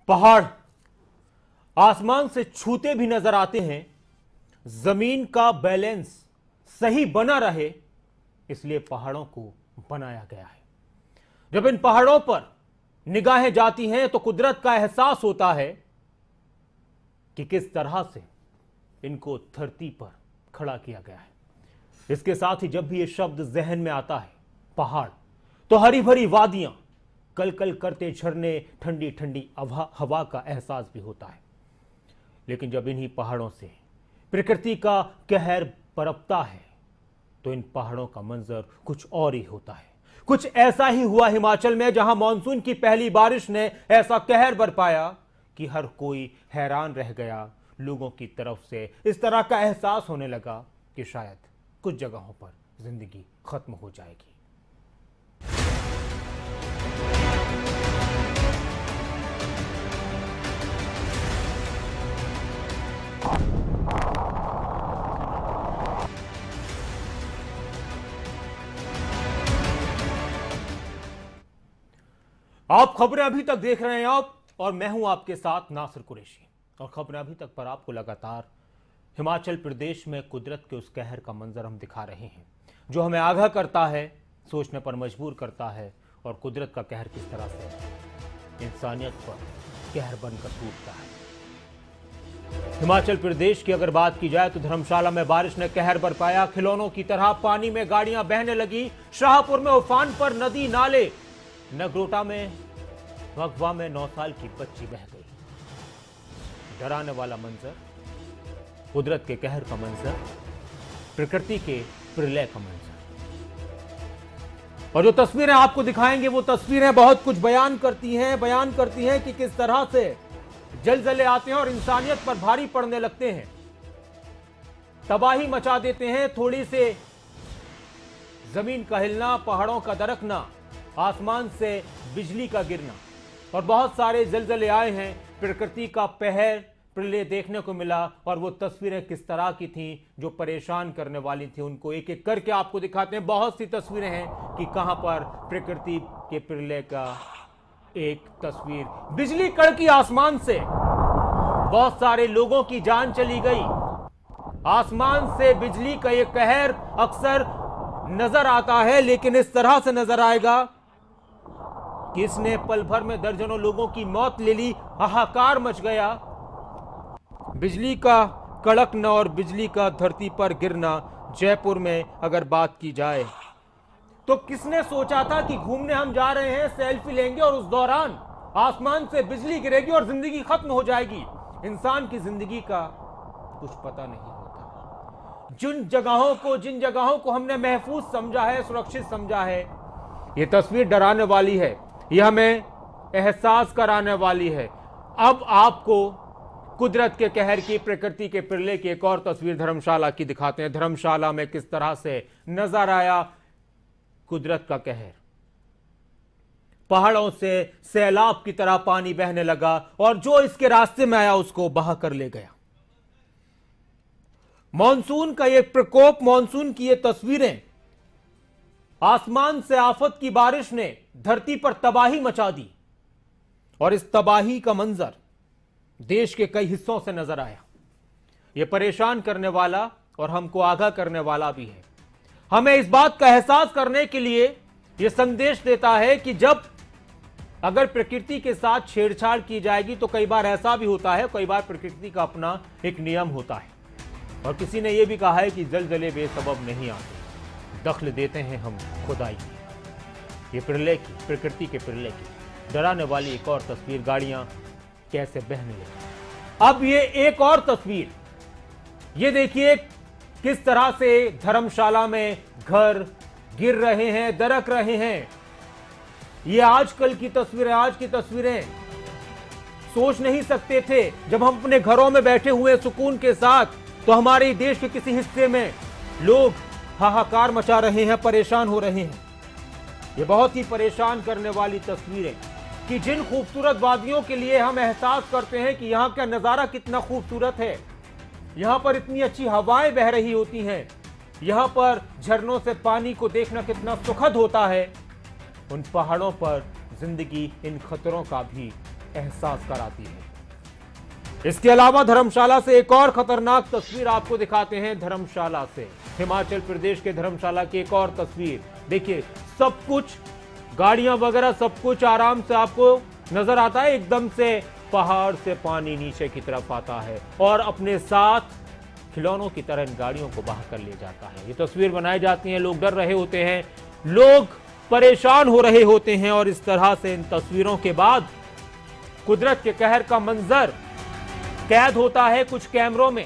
पहाड़ आसमान से छूते भी नजर आते हैं। जमीन का बैलेंस सही बना रहे, इसलिए पहाड़ों को बनाया गया है। जब इन पहाड़ों पर निगाहें जाती हैं तो कुदरत का एहसास होता है कि किस तरह से इनको धरती पर खड़ा किया गया है। इसके साथ ही जब भी यह शब्द जहन में आता है पहाड़, तो हरी भरी वादियां, कल कल करते झरने, ठंडी ठंडी हवा का एहसास भी होता है। लेकिन जब इन्हीं पहाड़ों से प्रकृति का कहर बरपता है तो इन पहाड़ों का मंजर कुछ और ही होता है। कुछ ऐसा ही हुआ हिमाचल में, जहां मानसून की पहली बारिश ने ऐसा कहर बरपाया कि हर कोई हैरान रह गया। लोगों की तरफ से इस तरह का एहसास होने लगा कि शायद कुछ जगहों पर जिंदगी खत्म हो जाएगी। आप खबरें अभी तक देख रहे हैं आप, और मैं हूं आपके साथ नासिर कुरैशी। और खबरें अभी तक पर आपको लगातार हिमाचल प्रदेश में कुदरत के उस कहर का मंजर हम दिखा रहे हैं, जो हमें आगाह करता है, सोचने पर मजबूर करता है, और कुदरत का कहर किस तरह से इंसानियत पर कहर बनकर टूटता है। हिमाचल प्रदेश की अगर बात की जाए तो धर्मशाला में बारिश ने कहर बरपाया। खिलौनों की तरह पानी में गाड़ियां बहने लगी। शाहपुर में उफान पर नदी नाले। नगरोटा में भगवा में 9 साल की बच्ची बह गई। डराने वाला मंजर, कुदरत के कहर का मंजर, प्रकृति के प्रलय का मंजर। और जो तस्वीरें आपको दिखाएंगे वो तस्वीरें बहुत कुछ बयान करती हैं कि किस तरह से जलजले आते हैं और इंसानियत पर भारी पड़ने लगते हैं, तबाही मचा देते हैं। थोड़ी से जमीन का हिलना, पहाड़ों का दरकना, आसमान से बिजली का गिरना, और बहुत सारे जलजले आए हैं। प्रकृति का कहर, प्रलय देखने को मिला। और वो तस्वीरें किस तरह की थीं जो परेशान करने वाली थी, उनको एक एक करके आपको दिखाते हैं। बहुत सी तस्वीरें हैं कि कहां पर प्रकृति के प्रलय का एक तस्वीर, बिजली कड़की आसमान से, बहुत सारे लोगों की जान चली गई। आसमान से बिजली का ये कहर अक्सर नजर आता है, लेकिन इस तरह से नजर आएगा कि इसने पल भर में दर्जनों लोगों की मौत ले ली। हाहाकार मच गया। बिजली का कड़कना और बिजली का धरती पर गिरना। जयपुर में अगर बात की जाए तो किसने सोचा था कि घूमने हम जा रहे हैं, सेल्फी लेंगे और उस दौरान आसमान से बिजली गिरेगी और जिंदगी खत्म हो जाएगी। इंसान की जिंदगी का कुछ पता नहीं होता। जिन जगहों को हमने महफूज समझा है, सुरक्षित समझा है, यह तस्वीर डराने वाली है, यह हमें एहसास कराने वाली है। अब आपको कुदरत के कहर की, प्रकृति के प्रलय की एक और तस्वीर धर्मशाला की दिखाते हैं। धर्मशाला में किस तरह से नजर आया कुदरत का कहर। पहाड़ों से सैलाब की तरह पानी बहने लगा और जो इसके रास्ते में आया उसको बहा कर ले गया। मॉनसून का ये प्रकोप, मॉनसून की ये तस्वीरें, आसमान से आफत की बारिश ने धरती पर तबाही मचा दी। और इस तबाही का मंजर देश के कई हिस्सों से नजर आया। यह परेशान करने वाला और हमको आगाह करने वाला भी है। हमें इस बात का एहसास करने के लिए यह संदेश देता है कि जब अगर प्रकृति के साथ छेड़छाड़ की जाएगी तो कई बार ऐसा भी होता है, कई बार प्रकृति का अपना एक नियम होता है। और किसी ने यह भी कहा है कि जलजले बेसबब नहीं आते, दखल देते हैं हम खुदाई की। ये प्रलय की, प्रकृति के प्रलय की डराने वाली एक और तस्वीर, गाड़ियां कैसे बहने लगी। अब ये एक और तस्वीर, ये देखिए किस तरह से धर्मशाला में घर गिर रहे हैं, दरक रहे हैं। ये आजकल की तस्वीरें, आज की तस्वीरें सोच नहीं सकते थे। जब हम अपने घरों में बैठे हुए सुकून के साथ, तो हमारे देश के किसी हिस्से में लोग हाहाकार मचा रहे हैं, परेशान हो रहे हैं। ये बहुत ही परेशान करने वाली तस्वीरें कि जिन खूबसूरत वादियों के लिए हम एहसास करते हैं कि यहाँ का नज़ारा कितना खूबसूरत है, यहाँ पर इतनी अच्छी हवाएं बह रही होती हैं, यहाँ पर झरनों से पानी को देखना कितना सुखद होता है, उन पहाड़ों पर जिंदगी इन खतरों का भी एहसास कराती है। इसके अलावा धर्मशाला से एक और खतरनाक तस्वीर आपको दिखाते हैं। धर्मशाला से, हिमाचल प्रदेश के धर्मशाला की एक और तस्वीर देखिए। सब कुछ, गाड़ियां वगैरह सब कुछ आराम से आपको नजर आता है। एकदम से पहाड़ से पानी नीचे की तरफ आता है और अपने साथ खिलौनों की तरह इन गाड़ियों को बहा कर ले जाता है। ये तस्वीर बनाई जाती है, लोग डर रहे होते हैं, लोग परेशान हो रहे होते हैं और इस तरह से इन तस्वीरों के बाद कुदरत के कहर का मंजर कैद होता है कुछ कैमरों में,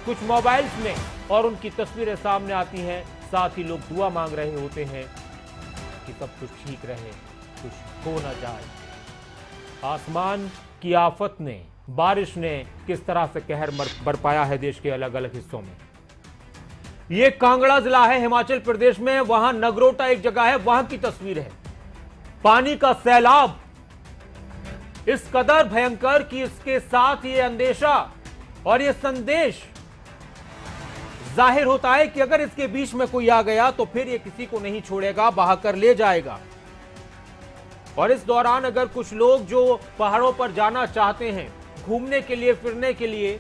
कुछ मोबाइल्स में, और उनकी तस्वीरें सामने आती हैं। साथ ही लोग दुआ मांग रहे होते हैं कि सब कुछ ठीक रहे, कुछ हो ना जाए। आसमान की आफत ने, बारिश ने किस तरह से कहर बरपाया है देश के अलग अलग हिस्सों में। यह कांगड़ा जिला है हिमाचल प्रदेश में, वहां नगरोटा एक जगह है, वहां की तस्वीर है। पानी का सैलाब इस कदर भयंकर कि इसके साथ ये अंदेशा और ये संदेश जाहिर होता है कि अगर इसके बीच में कोई आ गया तो फिर ये किसी को नहीं छोड़ेगा, बहाकर ले जाएगा। और इस दौरान अगर कुछ लोग जो पहाड़ों पर जाना चाहते हैं, घूमने के लिए, फिरने के लिए,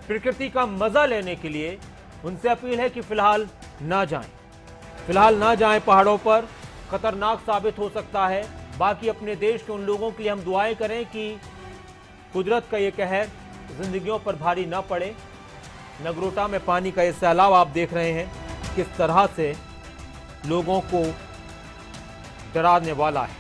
प्रकृति का मजा लेने के लिए, उनसे अपील है कि फिलहाल ना जाएं। फिलहाल ना जाएं पहाड़ों पर, खतरनाक साबित हो सकता है। बाकी अपने देश के उन लोगों के लिए हम दुआएं करें कि कुदरत का ये कहर जिंदगियों पर भारी ना पड़े। नगरोटा में पानी का ये सैलाब आप देख रहे हैं किस तरह से लोगों को डराने वाला है।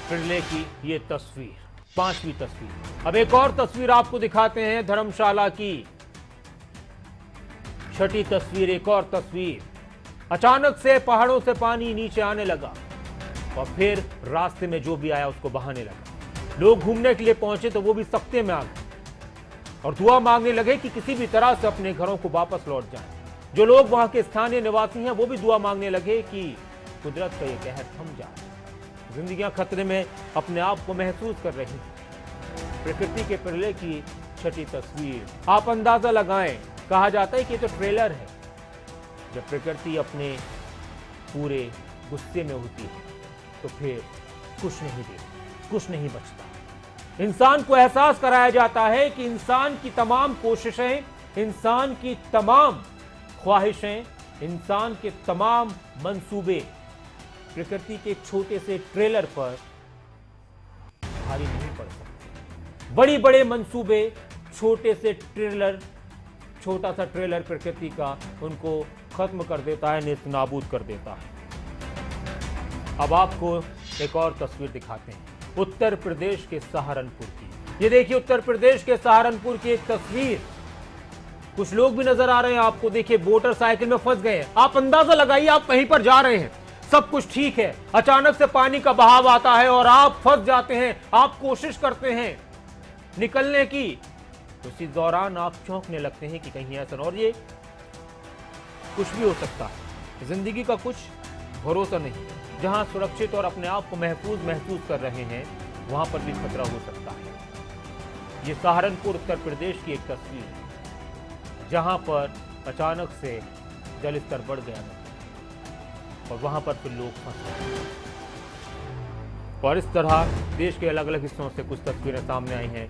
फिरले की ये तस्वीर, 5वीं तस्वीर। अब एक और तस्वीर आपको दिखाते हैं, धर्मशाला की 6ठी तस्वीर। एक और तस्वीर, अचानक से पहाड़ों से पानी नीचे आने लगा और फिर रास्ते में जो भी आया उसको बहाने लगा। लोग घूमने के लिए पहुंचे तो वो भी सख्ते में आ गए और दुआ मांगने लगे कि किसी भी तरह से अपने घरों को वापस लौट जाएं। जो लोग वहां के स्थानीय निवासी हैं वो भी दुआ मांगने लगे कि कुदरत का ये कहर थम जाए। जिंदगियां खतरे में अपने आप को महसूस कर रही हैं। प्रकृति के प्रलय की 6ठी तस्वीर। आप अंदाजा लगाएं, कहा जाता है कि ये तो ट्रेलर है। जब प्रकृति अपने पूरे गुस्से में होती है तो फिर कुछ नहीं देती, कुछ नहीं बचता। इंसान को एहसास कराया जाता है कि इंसान की तमाम कोशिशें, इंसान की तमाम ख्वाहिशें, इंसान के तमाम मंसूबे प्रकृति के एक छोटे से ट्रेलर पर भारी नहीं पड़ सकते। बड़ी बड़े मंसूबे, छोटे से ट्रेलर, छोटा सा ट्रेलर प्रकृति का उनको खत्म कर देता है, नेस्तनाबूद कर देता है। अब आपको एक और तस्वीर दिखाते हैं उत्तर प्रदेश के सहारनपुर की। ये देखिए उत्तर प्रदेश के सहारनपुर की एक तस्वीर। कुछ लोग भी नजर आ रहे हैं आपको, देखिए मोटरसाइकिल में फंस गए हैं। आप अंदाजा लगाइए, आप कहीं पर जा रहे हैं, सब कुछ ठीक है, अचानक से पानी का बहाव आता है और आप फंस जाते हैं। आप कोशिश करते हैं निकलने की, तो इसी दौरान आप चौंकने लगते हैं कि कहीं ऐसा, और ये कुछ भी हो सकता है। जिंदगी का कुछ भरोसा नहीं। जहां सुरक्षित और अपने आप को महसूस कर रहे हैं, वहां पर भी खतरा हो सकता है। ये सहारनपुर उत्तर प्रदेश की एक तस्वीर है, जहां पर अचानक से जल स्तर बढ़ गया और वहां पर फिर लोग फंस गए। और इस तरह देश के अलग अलग हिस्सों से कुछ तस्वीरें सामने आई हैं।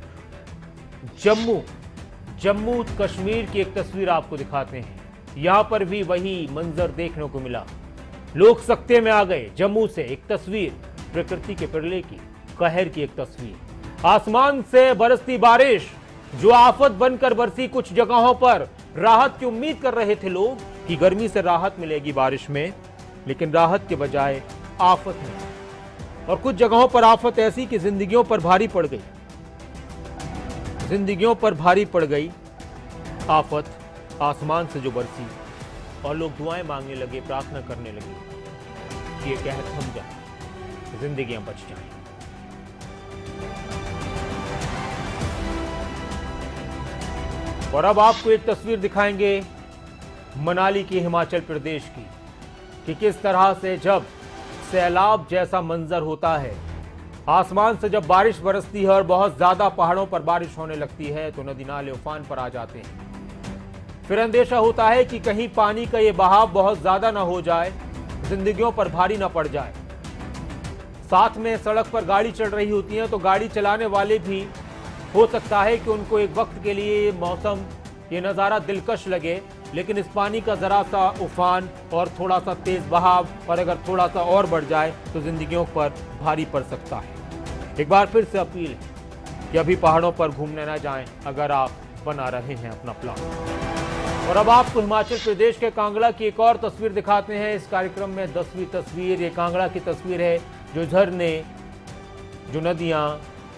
जम्मू कश्मीर की एक तस्वीर आपको दिखाते हैं। यहां पर भी वही मंजर देखने को मिला, लोग सख्ते में आ गए। जम्मू से एक तस्वीर, प्रकृति के प्रलय की, कहर की एक तस्वीर। आसमान से बरसती बारिश जो आफत बनकर बरसी। कुछ जगहों पर राहत की उम्मीद कर रहे थे लोग कि गर्मी से राहत मिलेगी बारिश में, लेकिन राहत के बजाय आफत मिली। और कुछ जगहों पर आफत ऐसी कि जिंदगियों पर भारी पड़ गई। जिंदगियों पर भारी पड़ गई आफत आसमान से जो बरसी, और लोग दुआएं मांगने लगे, प्रार्थना करने लगे कि ये कहर थम जाए, जिंदगियां बच जाएं। और अब आपको एक तस्वीर दिखाएंगे मनाली की, हिमाचल प्रदेश की, कि किस तरह से जब सैलाब जैसा मंजर होता है, आसमान से जब बारिश बरसती है और बहुत ज्यादा पहाड़ों पर बारिश होने लगती है तो नदी नाले उफान पर आ जाते हैं। फिर अंदेशा होता है कि कहीं पानी का ये बहाव बहुत ज्यादा ना हो जाए, जिंदगियों पर भारी ना पड़ जाए। साथ में सड़क पर गाड़ी चल रही होती है तो गाड़ी चलाने वाले भी हो सकता है कि उनको एक वक्त के लिए मौसम, ये नज़ारा दिलकश लगे, लेकिन इस पानी का जरा सा उफान और थोड़ा सा तेज बहाव और अगर थोड़ा सा और बढ़ जाए तो जिंदगियों पर भारी पड़ सकता है। एक बार फिर से अपील है कि अभी पहाड़ों पर घूमने ना जाएं अगर आप बना रहे हैं अपना प्लान। और अब आपको हिमाचल प्रदेश के कांगड़ा की एक और तस्वीर दिखाते हैं इस कार्यक्रम में। 10वीं तस्वीर, ये कांगड़ा की तस्वीर है। जो झरने, जो नदियां,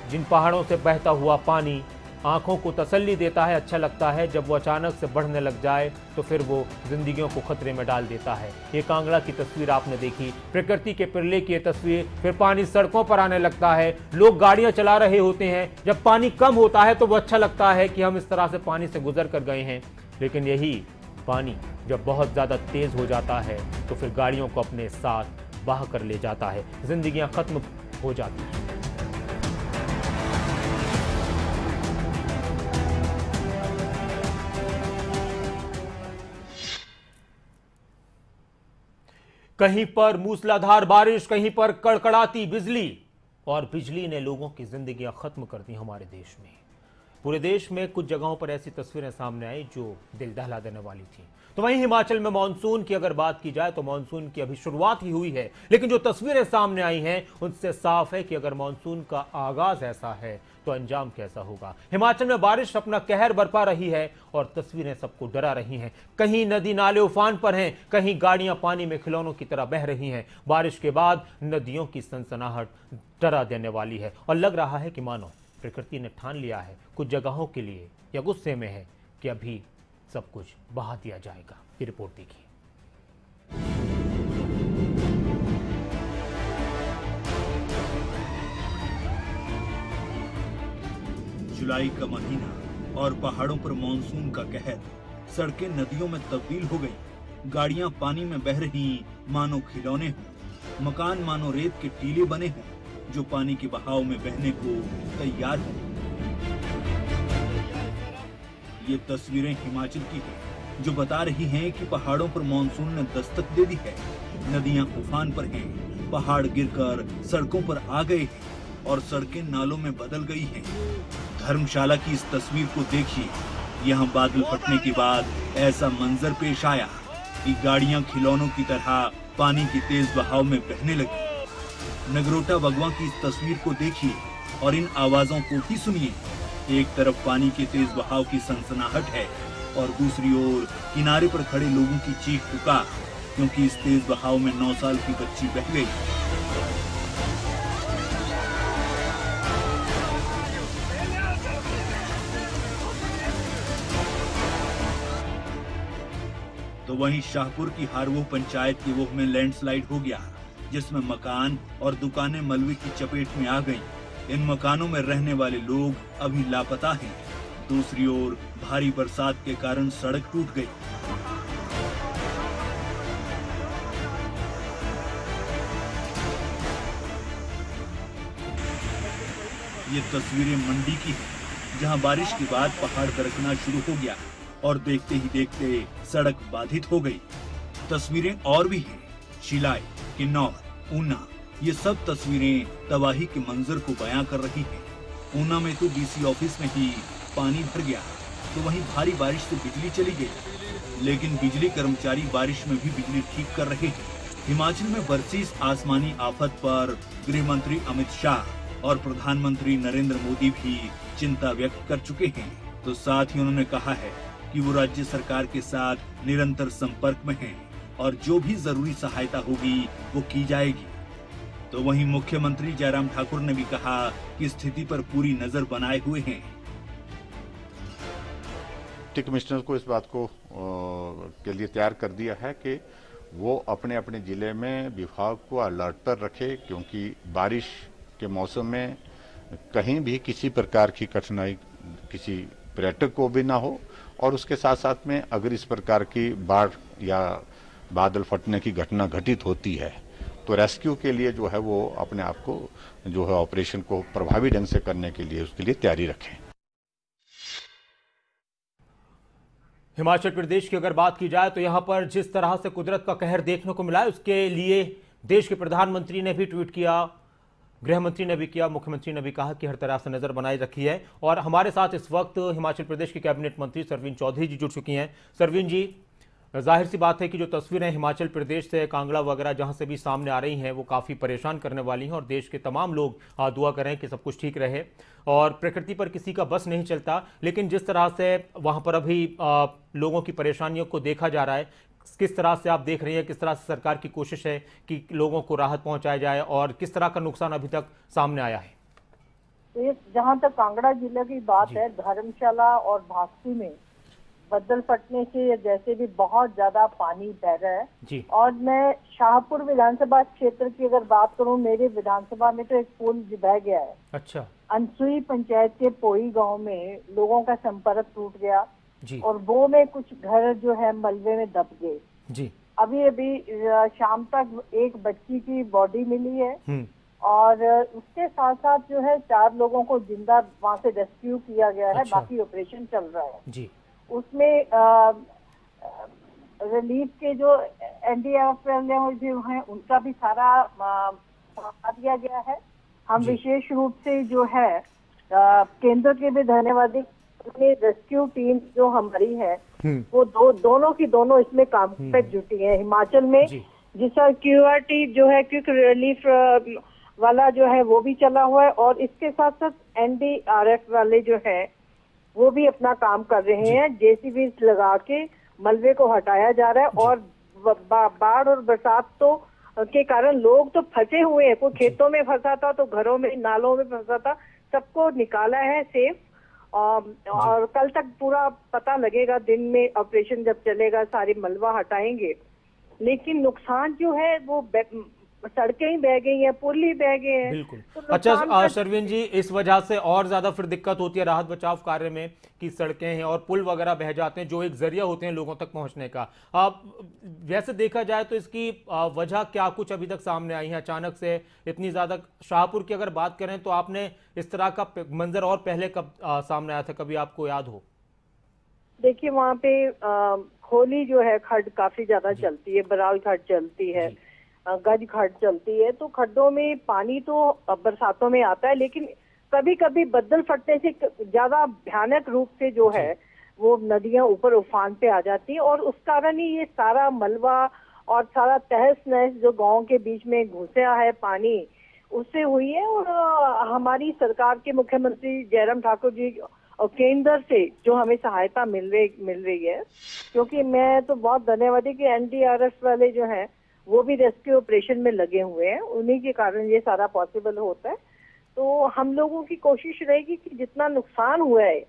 जिन पहाड़ों से बहता हुआ पानी आंखों को तसल्ली देता है, अच्छा लगता है। जब वो अचानक से बढ़ने लग जाए तो फिर वो जिंदगियों को खतरे में डाल देता है। ये कांगड़ा की तस्वीर आपने देखी, प्रकृति के पिरले की ये तस्वीर। फिर पानी सड़कों पर आने लगता है, लोग गाड़ियां चला रहे होते हैं। जब पानी कम होता है तो वो अच्छा लगता है कि हम इस तरह से पानी से गुजर कर गए हैं, लेकिन यही पानी जब बहुत ज्यादा तेज हो जाता है तो फिर गाड़ियों को अपने साथ बहा कर ले जाता है, जिंदगियां खत्म हो जाती हैं। कहीं पर मूसलाधार बारिश, कहीं पर कड़कड़ाती बिजली, और बिजली ने लोगों की जिंदगियां खत्म कर दी हमारे देश में। पूरे देश में कुछ जगहों पर ऐसी तस्वीरें सामने आई जो दिल दहला देने वाली थी। तो वहीं हिमाचल में मानसून की अगर बात की जाए तो मानसून की अभी शुरुआत ही हुई है, लेकिन जो तस्वीरें सामने आई हैं उनसे साफ है कि अगर मानसून का आगाज ऐसा है तो अंजाम कैसा होगा। हिमाचल में बारिश अपना कहर बरपा रही है और तस्वीरें सबको डरा रही हैं। कहीं नदी नाले उफान पर हैं, कहीं गाड़ियां पानी में खिलौनों की तरह बह रही हैं। बारिश के बाद नदियों की सनसनाहट डरा देने वाली है और लग रहा है कि मानो प्रकृति ने ठान लिया है कुछ जगहों के लिए या गुस्से में है कि अभी सब कुछ बहा दिया जाएगा। ये रिपोर्ट देखिए। जुलाई का महीना और पहाड़ों पर मानसून का कहर। सड़कें नदियों में तब्दील हो गई, गाड़ियां पानी में बह रही मानो खिलौने हों, मकान मानो रेत के टीले बने हों जो पानी के बहाव में बहने को तैयार हों। ये तस्वीरें हिमाचल की हैं जो बता रही हैं कि पहाड़ों पर मानसून ने दस्तक दे दी है। नदियां उफान पर हैं, पहाड़ गिरकर सड़कों पर आ गए हैं और सड़कें नालों में बदल गई हैं। धर्मशाला की इस तस्वीर को देखिए। यहाँ बादल फटने के बाद ऐसा मंजर पेश आया कि गाड़ियां खिलौनों की तरह पानी की तेज बहाव में बहने लगी। नगरोटा बगवा की इस तस्वीर को देखिए और इन आवाजों को भी सुनिए। एक तरफ पानी के तेज बहाव की सनसनाहट है और दूसरी ओर किनारे पर खड़े लोगों की चीख पुकार, क्योंकि इस तेज बहाव में 9 साल की बच्ची बह गई। तो वहीं शाहपुर की हारवो पंचायत के वोह में लैंडस्लाइड हो गया, जिसमें मकान और दुकानें मलबे की चपेट में आ गईं। इन मकानों में रहने वाले लोग अभी लापता हैं। दूसरी ओर भारी बरसात के कारण सड़क टूट गई। ये तस्वीरें मंडी की हैं, जहां बारिश के बाद पहाड़ दरकना शुरू हो गया और देखते ही देखते सड़क बाधित हो गई। तस्वीरें और भी हैं, शिलाई, किन्नौर, ऊना, ये सब तस्वीरें तबाही के मंजर को बयां कर रही हैं। ऊना में तो डीसी ऑफिस में ही पानी भर गया, तो वहीं भारी बारिश से बिजली चली गई, लेकिन बिजली कर्मचारी बारिश में भी बिजली ठीक कर रहे हैं। हिमाचल में बरसी इस आसमानी आफत पर गृह मंत्री अमित शाह और प्रधानमंत्री नरेंद्र मोदी भी चिंता व्यक्त कर चुके हैं। तो साथ ही उन्होंने कहा है कि वो राज्य सरकार के साथ निरंतर संपर्क में हैं और जो भी जरूरी सहायता होगी वो की जाएगी। तो वहीं मुख्यमंत्री जयराम ठाकुर ने भी कहा कि स्थिति पर पूरी नजर बनाए हुए हैं। डिप्टी कमिश्नर को इस बात को के लिए तैयार कर दिया है कि वो अपने अपने जिले में विभाग को अलर्ट पर रखे, क्योंकि बारिश के मौसम में कहीं भी किसी प्रकार की कठिनाई किसी पर्यटक को भी ना हो, और उसके साथ साथ में अगर इस प्रकार की बाढ़ या बादल फटने की घटना घटित होती है तो रेस्क्यू के लिए जो है वो अपने आप को जो है ऑपरेशन को प्रभावी ढंग से करने के लिए उसके लिए तैयारी रखें। हिमाचल प्रदेश की अगर बात की जाए तो यहां पर जिस तरह से कुदरत का कहर देखने को मिला है, उसके लिए देश के प्रधानमंत्री ने भी ट्वीट किया। गृह मंत्री ने भी किया, मुख्यमंत्री ने भी कहा कि हर तरह से नजर बनाई रखी है। और हमारे साथ इस वक्त हिमाचल प्रदेश की कैबिनेट मंत्री सरवीन चौधरी जी जुड़ चुकी हैं। सरवीन जी, जाहिर सी बात है कि जो तस्वीरें हिमाचल प्रदेश से कांगड़ा वगैरह जहां से भी सामने आ रही हैं वो काफ़ी परेशान करने वाली हैं, और देश के तमाम लोग दुआ करें कि सब कुछ ठीक रहे। और प्रकृति पर किसी का बस नहीं चलता, लेकिन जिस तरह से वहां पर अभी लोगों की परेशानियों को देखा जा रहा है, किस तरह से आप देख रही हैं, किस तरह से सरकार की कोशिश है कि लोगों को राहत पहुंचाया जाए, और किस तरह का नुकसान अभी तक सामने आया है? तो जहाँ तक कांगड़ा जिले की बात है, धर्मशाला और भास्ती में बदल फटने से जैसे भी बहुत ज्यादा पानी बह रहा है जी। और मैं शाहपुर विधानसभा क्षेत्र की अगर बात करूं, मेरे विधानसभा में तो एक पुल बह गया है। अच्छा। अनसुई पंचायत के पोई गांव में लोगों का संपर्क टूट गया जी। और वो में कुछ घर जो है मलबे में दब गए जी। अभी शाम तक एक बच्ची की बॉडी मिली है और उसके साथ साथ जो है 4 लोगों को जिंदा वहां से रेस्क्यू किया गया है। अच्छा। बाकी ऑपरेशन चल रहा है जी। उसमें रिलीफ के जो एनडीआरएफ जो हैं उनका भी सारा बता दिया गया है। हम विशेष रूप से जो है केंद्र के भी धन्यवादी, रेस्क्यू टीम जो हमारी है वो दोनों की दोनों इसमें काम पे जुटी है। हिमाचल में जिसका क्यूआरटी जो है क्विक रिलीफ वाला जो है वो भी चला हुआ है और इसके साथ साथ एनडीआरएफ वाले जो है वो भी अपना काम कर रहे हैं। जेसीबी लगा के मलबे को हटाया जा रहा है और बाढ़ और बरसात तो के कारण लोग तो फंसे हुए हैं। कोई खेतों में फंसा था तो घरों में नालों में फंसा था, सबको निकाला है सेफ। और कल तक पूरा पता लगेगा, दिन में ऑपरेशन जब चलेगा सारी मलबा हटाएंगे। लेकिन नुकसान जो है वो सड़कें ही बह गई हैं, पुल ही बह गए हैं। बिल्कुल। तो अच्छा शर्विन जी, इस वजह से और ज्यादा फिर दिक्कत होती है राहत बचाव कार्य में कि सड़कें हैं और पुल वगैरह बह जाते हैं जो एक जरिया होते हैं लोगों तक पहुंचने का। वैसे देखा जाए तो इसकी वजह क्या कुछ अभी तक सामने आई है? अचानक से इतनी ज्यादा शाहपुर की अगर बात करें तो आपने इस तरह का मंजर और पहले कब सामने आया था, कभी आपको याद हो? देखिए वहाँ पे खोली जो है खड्ड काफी ज्यादा चलती है, बराल खड्ड चलती है, गज खड्ड चलती है। तो खड्डों में पानी तो बरसातों में आता है, लेकिन कभी कभी बदल फटने से ज्यादा भयानक रूप से जो है वो नदियां ऊपर उफान पे आ जाती है और उस कारण ही ये सारा मलबा और सारा तहस नहस जो गांव के बीच में घुसा है पानी उससे हुई है। और हमारी सरकार के मुख्यमंत्री जयराम ठाकुर जी और केंद्र से जो हमें सहायता मिल रही है, क्योंकि मैं तो बहुत धन्यवादी कि एनडीआरएफ वाले जो हैं वो भी रेस्क्यू ऑपरेशन में लगे हुए हैं, उन्हीं के कारण ये सारा पॉसिबल होता है। तो हम लोगों की कोशिश रहेगी कि जितना नुकसान हुआ है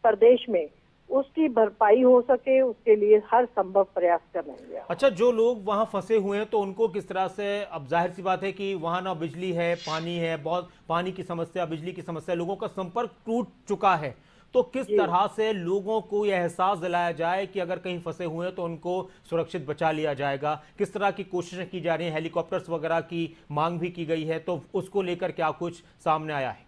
प्रदेश में उसकी भरपाई हो सके, उसके लिए हर संभव प्रयास करेंगे। अच्छा, जो लोग वहां फंसे हुए हैं तो उनको किस तरह से, अब जाहिर सी बात है कि वहां ना बिजली है, पानी है, बहुत पानी की समस्या, बिजली की समस्या, लोगों का संपर्क टूट चुका है, तो किस तरह से लोगों को यह एहसास दिलाया जाए कि अगर कहीं फंसे हुए हैं तो उनको सुरक्षित बचा लिया जाएगा? किस तरह की कोशिशें की जा रही हैं? हेलीकॉप्टर्स वगैरह की मांग भी की गई है, तो उसको लेकर क्या कुछ सामने आया है?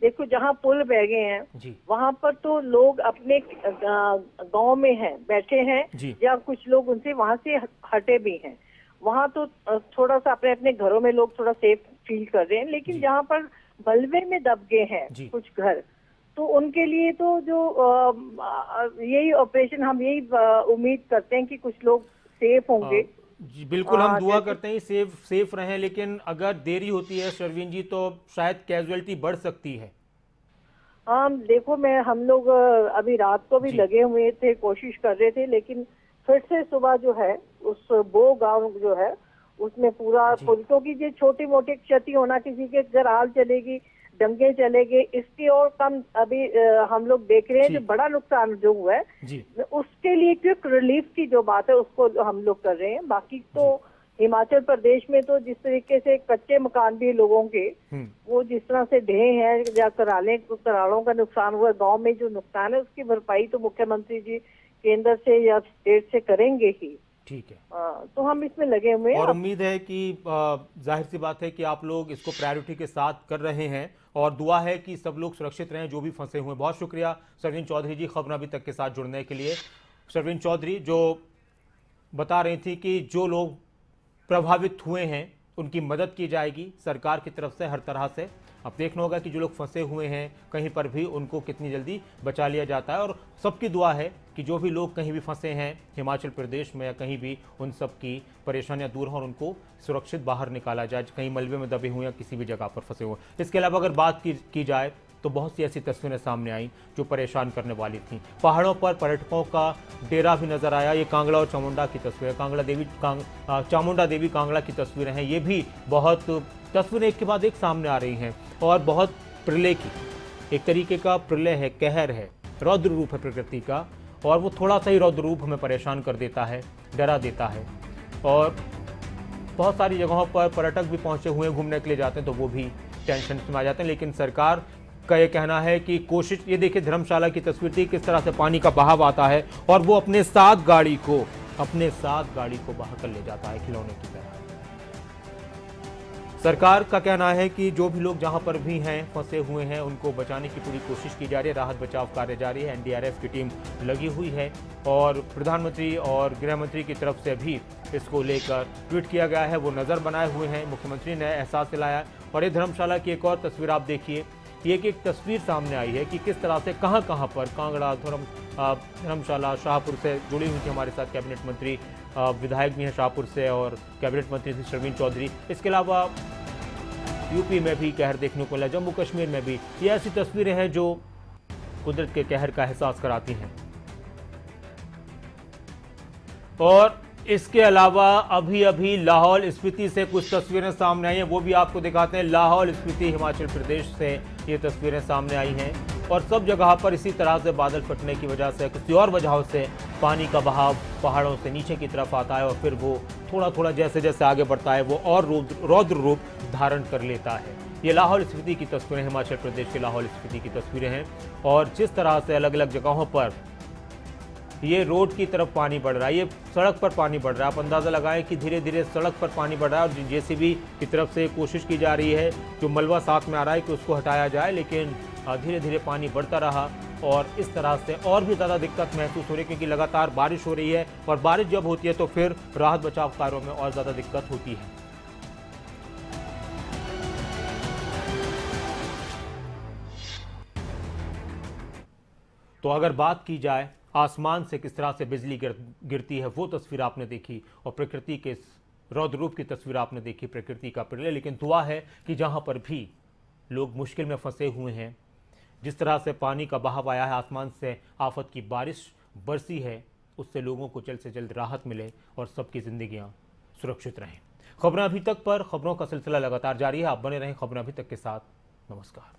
देखो जहाँ पुल बह गए हैं वहाँ पर तो लोग अपने गांव में हैं, बैठे हैं, या कुछ लोग उनसे वहाँ से हटे भी हैं। वहाँ तो थोड़ा सा अपने अपने घरों में लोग थोड़ा सेफ फील कर रहे हैं। लेकिन जहाँ पर मलबे में दब गए हैं कुछ घर, तो उनके लिए तो जो यही ऑपरेशन, हम यही उम्मीद करते हैं कि कुछ लोग सेफ होंगे। जी बिल्कुल, हम दुआ करते हैं सेफ रहें, लेकिन अगर देरी होती है शर्विन जी तो शायद कैजुअलिटी बढ़ सकती है। हाँ देखो, हम लोग अभी रात को भी लगे हुए थे, कोशिश कर रहे थे, लेकिन फिर से सुबह जो है उस बो गांव जो है उसमें पूरा पुलिसों की जो छोटी मोटी क्षति होना, किसी के घर हाल चलेगी, दंगे चलेंगे, इसकी और कम अभी हम लोग देख रहे हैं। जो बड़ा नुकसान जो हुआ है उसके लिए क्विक रिलीफ की जो बात है उसको हम लोग कर रहे हैं। बाकी तो हिमाचल प्रदेश में तो जिस तरीके से कच्चे मकान भी लोगों के वो जिस तरह से ढहे हैं या करालों का नुकसान हुआ, गांव में जो नुकसान है उसकी भरपाई तो मुख्यमंत्री जी केंद्र से या स्टेट से करेंगे ही। ठीक है, तो हम इसमें लगे हुए हैं और उम्मीद है कि जाहिर सी बात है कि आप लोग इसको प्रायोरिटी के साथ कर रहे हैं और दुआ है कि सब लोग सुरक्षित रहें जो भी फंसे हुए हैं। बहुत शुक्रिया सरवीन चौधरी जी खबर अभी तक के साथ जुड़ने के लिए। सरवीन चौधरी जो बता रही थी कि जो लोग प्रभावित हुए हैं उनकी मदद की जाएगी सरकार की तरफ से हर तरह से। अब देखना होगा कि जो लोग फंसे हुए हैं कहीं पर भी उनको कितनी जल्दी बचा लिया जाता है, और सबकी दुआ है कि जो भी लोग कहीं भी फंसे हैं हिमाचल प्रदेश में या कहीं भी, उन सब की परेशानियां दूर हों और उनको सुरक्षित बाहर निकाला जाए, कहीं मलबे में दबे हुए या किसी भी जगह पर फंसे हुए। इसके अलावा अगर बात की जाए तो बहुत सी ऐसी तस्वीरें सामने आई जो परेशान करने वाली थी। पहाड़ों पर पर्यटकों का डेरा भी नजर आया। ये कांगड़ा और चामुंडा की तस्वीरें, चामुंडा देवी कांगड़ा की तस्वीरें हैं। ये भी बहुत तस्वीरें एक के बाद एक सामने आ रही हैं और बहुत प्रलय की, एक तरीके का प्रलय है, कहर है, रौद्र रूप है प्रकृति का, और वो थोड़ा सा ही रौद्र रूप हमें परेशान कर देता है, डरा देता है। और बहुत सारी जगहों पर पर्यटक भी पहुंचे हुए हैं, घूमने के लिए जाते हैं तो वो भी टेंशन में आ जाते हैं। लेकिन सरकार का ये कहना है कि कोशिश, ये देखिए धर्मशाला की तस्वीर थी, किस तरह से पानी का बहाव आता है और वो अपने साथ गाड़ी को बहा कर ले जाता है खिलौने की तरह। सरकार का कहना है कि जो भी लोग जहां पर भी हैं, फंसे हुए हैं, उनको बचाने की पूरी कोशिश की जा रही है। राहत बचाव कार्य जारी है, एनडीआरएफ की टीम लगी हुई है और प्रधानमंत्री और गृह मंत्री की तरफ से भी इसको लेकर ट्वीट किया गया है, वो नज़र बनाए हुए हैं। मुख्यमंत्री ने एहसास दिलाया। और ये धर्मशाला की एक और तस्वीर आप देखिए, ये एक तस्वीर सामने आई है कि किस तरह से कहां पर कांगड़ा, धर्मशाला, शाहपुर से जुड़ी हुई थी। हमारे साथ कैबिनेट मंत्री, विधायक भी हैं शाहपुर से और कैबिनेट मंत्री थी शर्मीन चौधरी। इसके अलावा यूपी में भी कहर देखने को मिला, जम्मू कश्मीर में भी। ये ऐसी तस्वीरें हैं जो कुदरत के कहर का एहसास कराती हैं। और इसके अलावा अभी लाहौल स्पीति से कुछ तस्वीरें सामने आई हैं, वो भी आपको दिखाते हैं। लाहौल स्पीति हिमाचल प्रदेश से ये तस्वीरें सामने आई हैं और सब जगह पर इसी तरह से बादल फटने की वजह से, किसी और वजहों से पानी का बहाव पहाड़ों से नीचे की तरफ आता है और फिर वो थोड़ा जैसे जैसे आगे बढ़ता है वो और रौद्र रूप धारण कर लेता है। ये लाहौल स्पीति की तस्वीरें, हिमाचल प्रदेश के लाहौल स्पीति की तस्वीरें हैं। और जिस तरह से अलग अलग जगहों पर ये रोड की तरफ पानी बढ़ रहा है, ये सड़क पर पानी बढ़ रहा है। आप अंदाज़ा लगाएं कि धीरे धीरे सड़क पर पानी बढ़ रहा है और जेसीबी की तरफ से कोशिश की जा रही है, जो मलबा साथ में आ रहा है, कि उसको हटाया जाए। लेकिन धीरे धीरे पानी बढ़ता रहा और इस तरह से और भी ज़्यादा दिक्कत महसूस हो रही है, क्योंकि लगातार बारिश हो रही है और बारिश जब होती है तो फिर राहत बचाव कार्यों में और ज़्यादा दिक्कत होती है। तो अगर बात की जाए आसमान से किस तरह से बिजली गिरती है, वो तस्वीर आपने देखी और प्रकृति के रौद्र रूप की तस्वीर आपने देखी, प्रकृति का प्रलय। लेकिन दुआ है कि जहां पर भी लोग मुश्किल में फंसे हुए हैं, जिस तरह से पानी का बहाव आया है, आसमान से आफत की बारिश बरसी है, उससे लोगों को जल्द से जल्द राहत मिले और सबकी जिंदगियां सुरक्षित रहें। खबरें अभी तक पर, खबरों का सिलसिला लगातार जारी है। आप बने रहें खबरें अभी तक के साथ। नमस्कार।